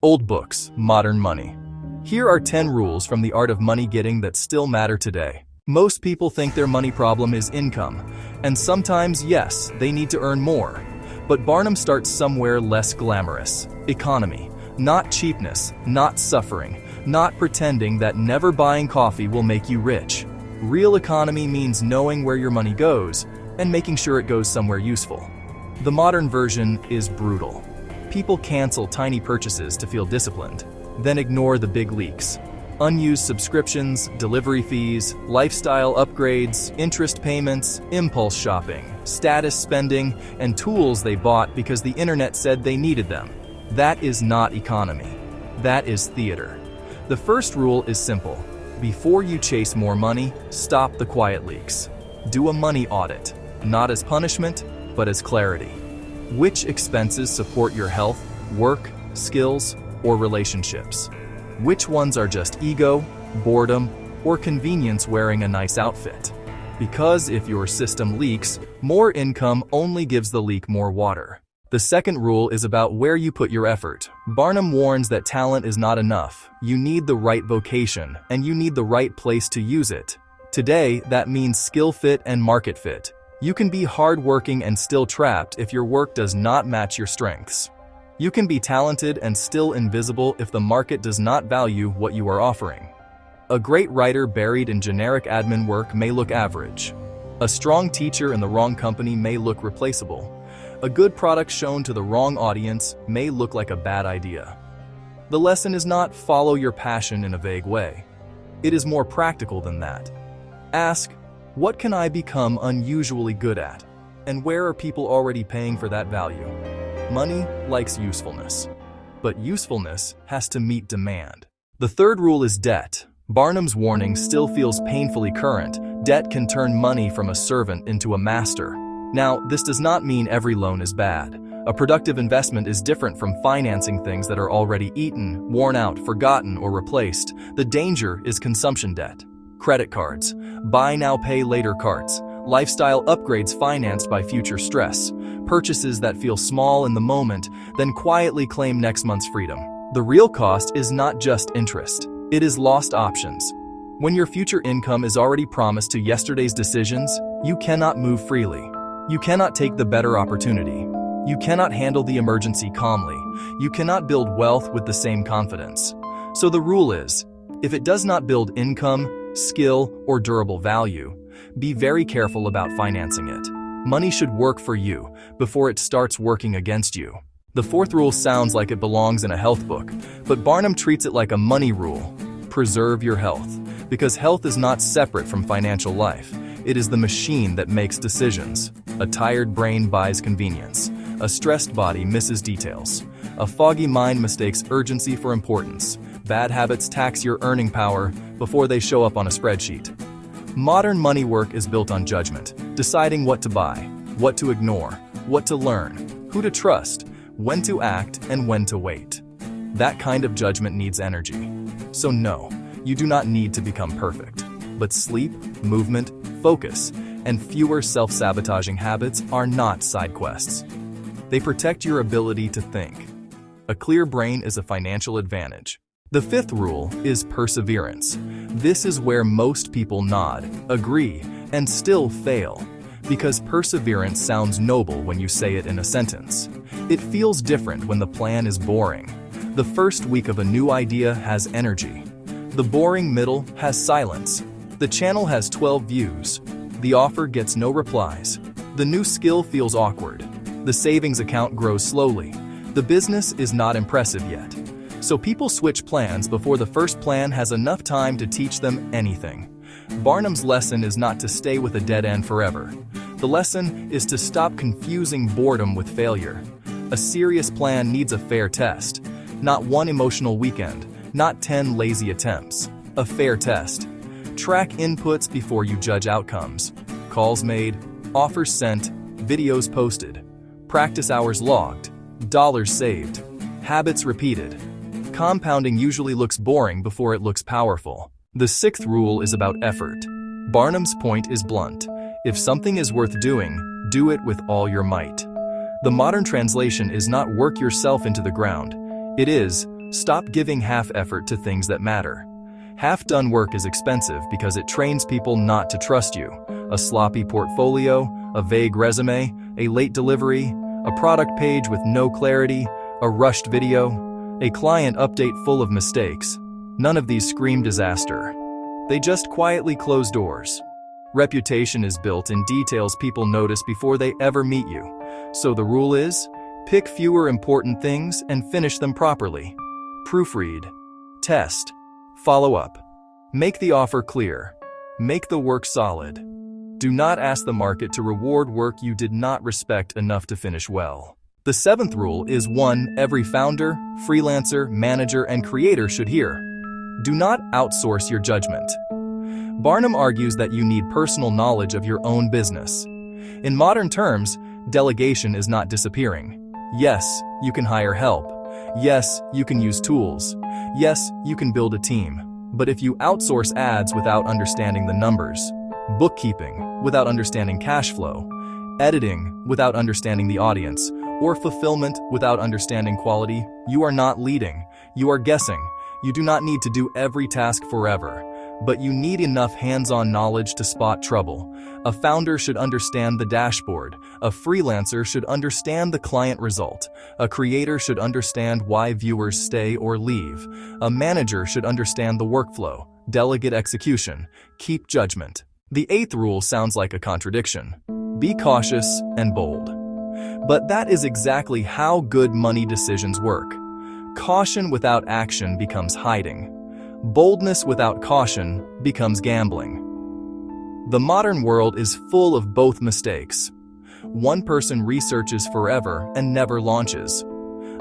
Old books, modern money. Here are 10 rules from the art of money getting that still matter today. Most people think their money problem is income, and sometimes, yes, they need to earn more. But Barnum starts somewhere less glamorous. Economy. Not cheapness, not suffering, not pretending that never buying coffee will make you rich. Real economy means knowing where your money goes and making sure it goes somewhere useful. The modern version is brutal. People cancel tiny purchases to feel disciplined, then ignore the big leaks. Unused subscriptions, delivery fees, lifestyle upgrades, interest payments, impulse shopping, status spending, and tools they bought because the internet said they needed them. That is not economy. That is theater. The first rule is simple. Before you chase more money, stop the quiet leaks. Do a money audit, not as punishment, but as clarity. Which expenses support your health, work, skills, or relationships? Which ones are just ego, boredom, or convenience wearing a nice outfit? Because if your system leaks, more income only gives the leak more water. The second rule is about where you put your effort. Barnum warns that talent is not enough. You need the right vocation, and you need the right place to use it. Today, that means skill fit and market fit. You can be hardworking and still trapped if your work does not match your strengths. You can be talented and still invisible if the market does not value what you are offering. A great writer buried in generic admin work may look average. A strong teacher in the wrong company may look replaceable. A good product shown to the wrong audience may look like a bad idea. The lesson is not follow your passion in a vague way. It is more practical than that. Ask, what can I become unusually good at? And where are people already paying for that value? Money likes usefulness, but usefulness has to meet demand. The third rule is debt. Barnum's warning still feels painfully current. Debt can turn money from a servant into a master. Now, this does not mean every loan is bad. A productive investment is different from financing things that are already eaten, worn out, forgotten, or replaced. The danger is consumption debt. Credit cards, buy now pay later cards, lifestyle upgrades financed by future stress, purchases that feel small in the moment, then quietly claim next month's freedom. The real cost is not just interest, it is lost options. When your future income is already promised to yesterday's decisions, you cannot move freely. You cannot take the better opportunity. You cannot handle the emergency calmly. You cannot build wealth with the same confidence. So the rule is, if it does not build income, skill, or durable value, be very careful about financing it. Money should work for you before it starts working against you. The fourth rule sounds like it belongs in a health book, but Barnum treats it like a money rule. Preserve your health, because health is not separate from financial life. It is the machine that makes decisions. A tired brain buys convenience. A stressed body misses details. A foggy mind mistakes urgency for importance. Bad habits tax your earning power before they show up on a spreadsheet. Modern money work is built on judgment, deciding what to buy, what to ignore, what to learn, who to trust, when to act, and when to wait. That kind of judgment needs energy. So no, you do not need to become perfect. But sleep, movement, focus, and fewer self-sabotaging habits are not side quests. They protect your ability to think. A clear brain is a financial advantage. The fifth rule is perseverance. This is where most people nod, agree, and still fail. Because perseverance sounds noble when you say it in a sentence. It feels different when the plan is boring. The first week of a new idea has energy. The boring middle has silence. The channel has 12 views. The offer gets no replies. The new skill feels awkward. The savings account grows slowly. The business is not impressive yet. So people switch plans before the first plan has enough time to teach them anything. Barnum's lesson is not to stay with a dead end forever. The lesson is to stop confusing boredom with failure. A serious plan needs a fair test. Not one emotional weekend, not 10 lazy attempts. A fair test. Track inputs before you judge outcomes. Calls made, offers sent, videos posted. Practice hours logged. Dollars saved. Habits repeated. Compounding usually looks boring before it looks powerful. The sixth rule is about effort. Barnum's point is blunt. If something is worth doing, do it with all your might. The modern translation is not work yourself into the ground. It is Stop giving half effort to things that matter. Half-done work is expensive because it trains people not to trust you. A sloppy portfolio, a vague resume, a late delivery, a product page with no clarity, a rushed video, a client update full of mistakes. None of these scream disaster. They just quietly close doors. Reputation is built in details people notice before they ever meet you. So the rule is, pick fewer important things and finish them properly. Proofread. Test. Follow up. Make the offer clear. Make the work solid. Do not ask the market to reward work you did not respect enough to finish well. The seventh rule is one every founder, freelancer, manager, and creator should hear. Do not outsource your judgment. Barnum argues that you need personal knowledge of your own business. In modern terms, delegation is not disappearing. Yes, you can hire help. Yes, you can use tools. Yes, you can build a team. But if you outsource ads without understanding the numbers, bookkeeping without understanding cash flow, editing without understanding the audience, or fulfillment without understanding quality, you are not leading. You are guessing. You do not need to do every task forever, but you need enough hands-on knowledge to spot trouble. A founder should understand the dashboard. A freelancer should understand the client result. A creator should understand why viewers stay or leave. A manager should understand the workflow, delegate execution, keep judgment. The eighth rule sounds like a contradiction. Be cautious and bold. But that is exactly how good money decisions work. Caution without action becomes hiding. Boldness without caution becomes gambling. The modern world is full of both mistakes. One person researches forever and never launches.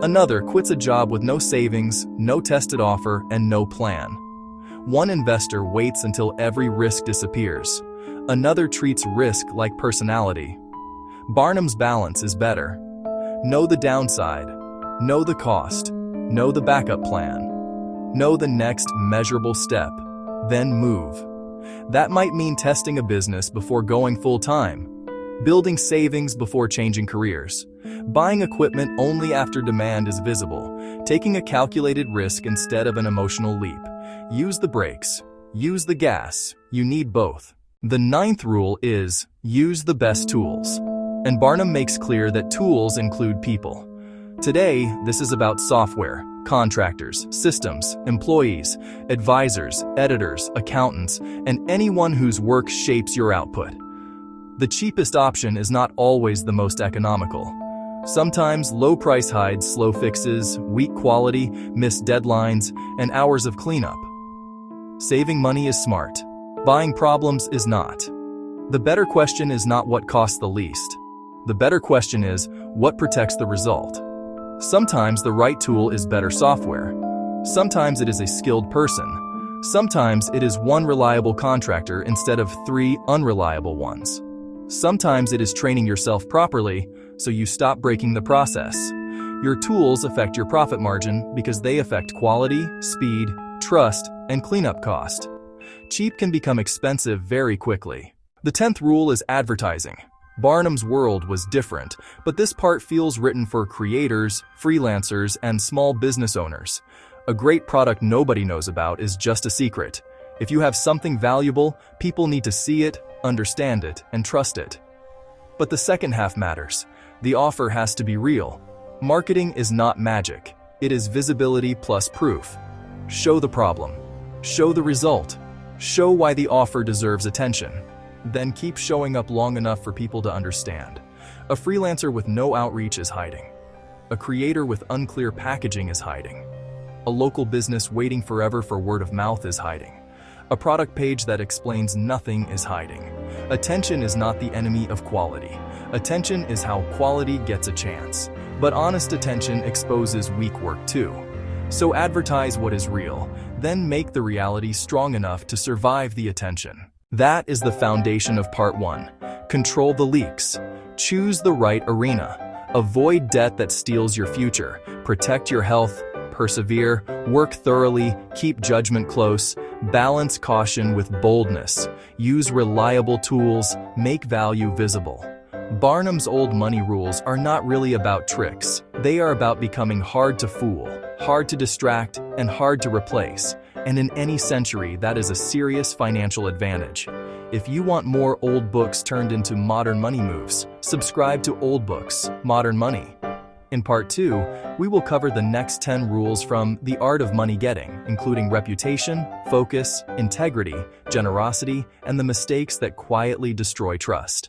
Another quits a job with no savings, no tested offer, and no plan. One investor waits until every risk disappears. Another treats risk like personality. Barnum's balance is better. Know the downside. Know the cost. Know the backup plan. Know the next measurable step. Then move. That might mean testing a business before going full-time, building savings before changing careers, buying equipment only after demand is visible, taking a calculated risk instead of an emotional leap. Use the brakes. Use the gas. You need both. The ninth rule is, use the best tools. And Barnum makes clear that tools include people. Today, this is about software, contractors, systems, employees, advisors, editors, accountants, and anyone whose work shapes your output. The cheapest option is not always the most economical. Sometimes low price hides slow fixes, weak quality, missed deadlines, and hours of cleanup. Saving money is smart. Buying problems is not. The better question is not what costs the least. The better question is, what protects the result? Sometimes the right tool is better software. Sometimes it is a skilled person. Sometimes it is one reliable contractor instead of 3 unreliable ones. Sometimes it is training yourself properly so you stop breaking the process. Your tools affect your profit margin because they affect quality, speed, trust, and cleanup cost. Cheap can become expensive very quickly. The 10th rule is advertising. Barnum's world was different, but this part feels written for creators, freelancers, and small business owners. A great product nobody knows about is just a secret. If you have something valuable, people need to see it, understand it, and trust it. But the second half matters. The offer has to be real. Marketing is not magic. It is visibility plus proof. Show the problem. Show the result. Show why the offer deserves attention. Then keep showing up long enough for people to understand. A freelancer with no outreach is hiding. A creator with unclear packaging is hiding. A local business waiting forever for word of mouth is hiding. A product page that explains nothing is hiding. Attention is not the enemy of quality. Attention is how quality gets a chance. But honest attention exposes weak work too. So advertise what is real, then make the reality strong enough to survive the attention. That is the foundation of part 1. Control the leaks. Choose the right arena. Avoid debt that steals your future. Protect your health. Persevere. Work thoroughly. Keep judgment close. Balance caution with boldness. Use reliable tools. Make value visible. Barnum's old money rules are not really about tricks. They are about becoming hard to fool, hard to distract, and hard to replace. And in any century, that is a serious financial advantage. If you want more old books turned into modern money moves, subscribe to Old Books, Modern Money. In Part 2, we will cover the next 10 rules from The Art of Money Getting, including reputation, focus, integrity, generosity, and the mistakes that quietly destroy trust.